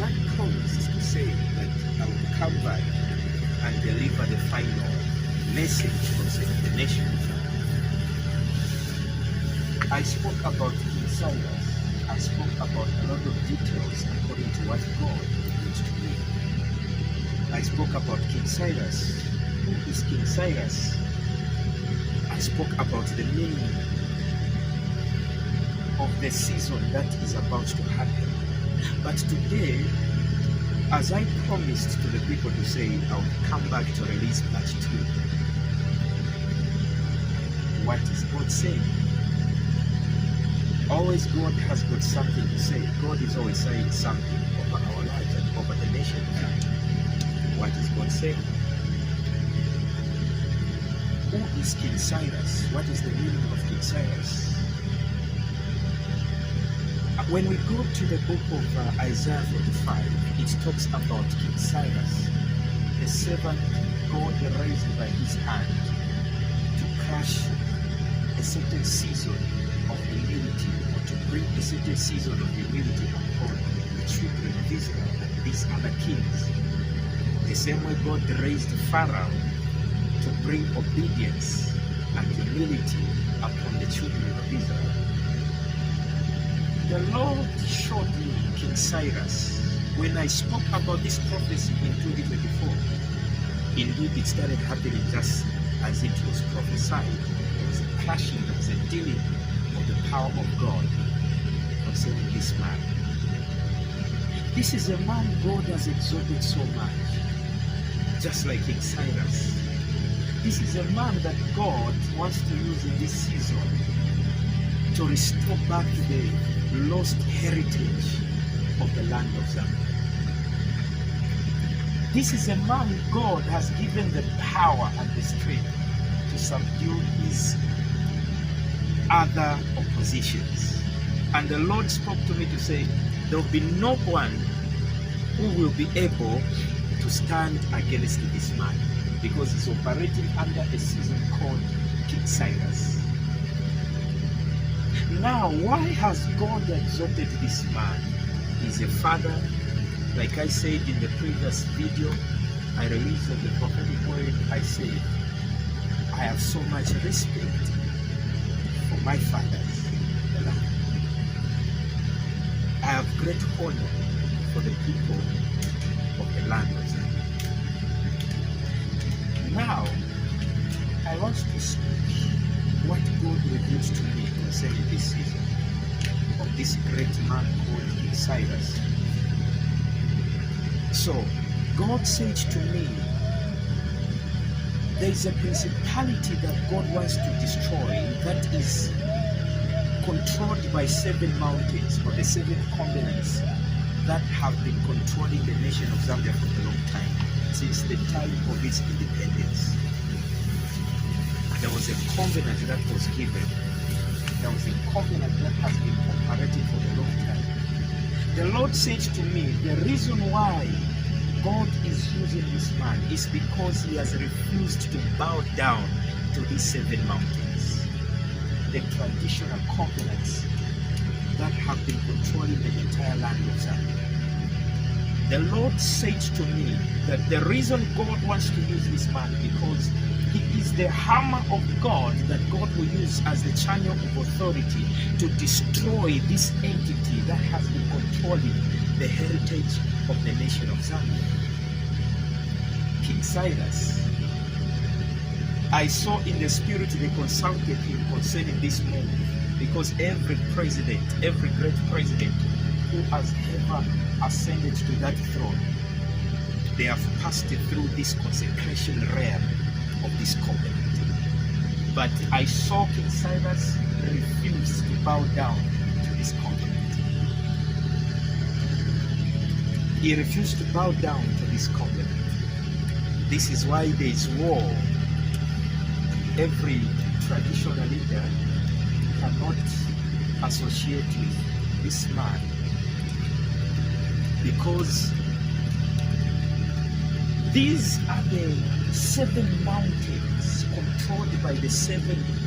as I promised to say that I would come back and deliver the final message concerning the nation, I spoke about King Cyrus. I spoke about a lot of details according to what God revealed to me. I spoke about King Cyrus. Who is King Cyrus? I spoke about the meaning of the season that is about to happen. But today, as I promised to the people to say, I will come back to release part 2. What is God saying? Always God has got something to say. God is always saying something over our lives and over the nation. What is God saying? Who is King Cyrus? What is the meaning of King Cyrus? When we go to the book of Isaiah 45, it talks about King Cyrus, the servant God raised by his hand to crush a certain season of humility, or to bring a certain season of humility upon the children of Israel, these other kings. The same way God raised Pharaoh to bring obedience and humility upon the children of Israel. The Lord showed me King Cyrus when I spoke about this prophecy in 2024. Indeed, it started happening just as it was prophesied. There was a clashing, there was a dealing of the power of God concerning this man. This is a man God has exalted so much, just like King Cyrus. This is a man that God wants to use in this season to restore back the lost heritage of the land of Zambia. This is a man God has given the power and the strength to subdue his other oppositions. And the Lord spoke to me to say, there will be no one who will be able to stand against this man, because he's operating under a season called King Cyrus. Now, why has God exalted this man? He's a father. Like I said in the previous video, I released the prophetic word. I said, I have so much respect for my fathers in the land. I have great honor for the people of the land of Zambia. Now, I want to speak what God revealed to me concerning this season of this great man called King Cyrus. So, God said to me, there is a principality that God wants to destroy that is controlled by 7 mountains, or the 7 covenants that have been controlling the nation of Zambia for a long time, since the time of its independence. There was a covenant that was given. There was a covenant that has been operating for a long time. The Lord said to me, the reason why God is using this man is because he has refused to bow down to these 7 mountains, the traditional covenants that have been controlling the entire land of Zambia. The Lord said to me that the reason God wants to use this man because he is the hammer of God that God will use as the channel of authority to destroy this entity that has been controlling the heritage of the nation of Zambia. King Cyrus, I saw in the spirit they consulted him concerning this move, because every president, every great president who has ever ascended to that throne, they have passed through this consecration realm of this covenant. But I saw King Cyrus refuse to bow down to this covenant. He refused to bow down to this covenant. This is why there is war. Every traditional leader cannot associate with this man, because these are the 7 mountains controlled by the 7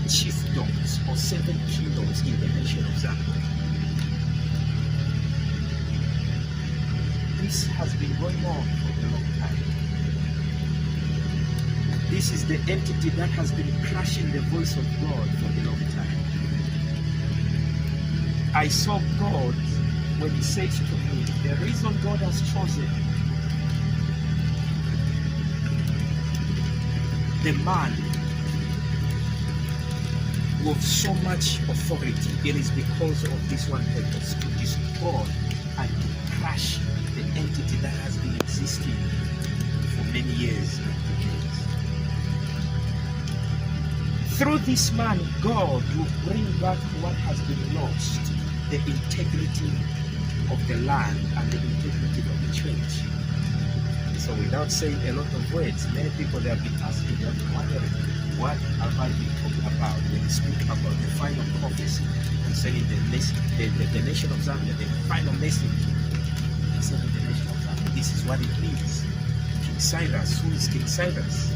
chiefdoms or 7 kingdoms in the nation of Zambia. this has been going on for a long time. This is the entity that has been crushing the voice of God for a long time. I saw God when He said to me, the reason God has chosen the man with so much authority, it is because of this one purpose, to destroy and to crush the entity that has been existing for many years and decades. Through this man, God will bring back what has been lost, the integrity of the land and the integrity of the church. So without saying a lot of words, many people, they have been asking, they have been wondering, what have I been talking about when we speak about the final prophecy concerning the nation of Zambia, the final message concerning the nation of Zambia? This is what it means. King Cyrus, who is King Cyrus?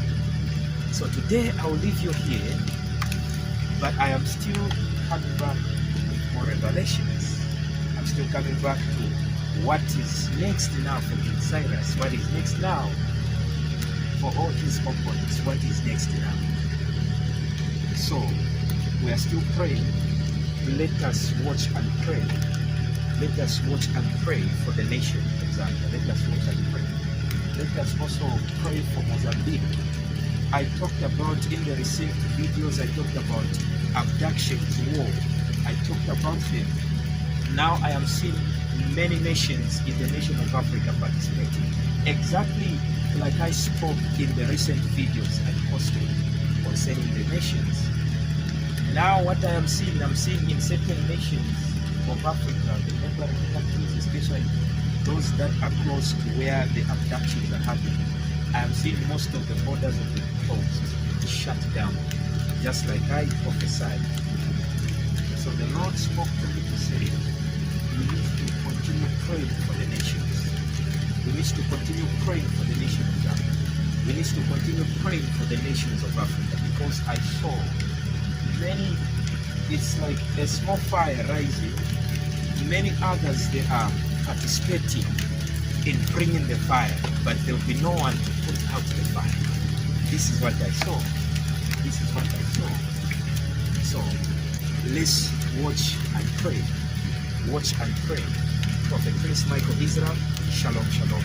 So today I will leave you here, but I am still coming back with more revelations. I'm still coming back to what is next now for King Cyrus, what is next now for all his opponents, what is next now. So we are still praying. Let us watch and pray. Let us watch and pray for the nation of Zambia. Let us watch and pray. Let us also pray for Mozambique. I talked about in the recent videos, I talked about abductions, war. I talked about them. Now I am seeing many nations in the nation of Africa participating. Exactly like I spoke in the recent videos I posted concerning the nations. Now what I am seeing, I'm seeing in certain nations of Africa, the neighboring countries, especially those that are close to where the abductions are happening, I am seeing most of the borders of the coast shut down, just like I prophesied. So the Lord spoke to me to say, we need to continue praying for the nations. We need to continue praying for the nation of Zambia. We need to continue praying for the nations of Africa, because I saw many, it's like a small fire rising. Many others, they are participating in bringing the fire, but there will be no one to put out the fire. This is what I saw. This is what I saw. So let's watch and pray. Watch and pray. Prophet Prince Michael Israel. Shalom, shalom.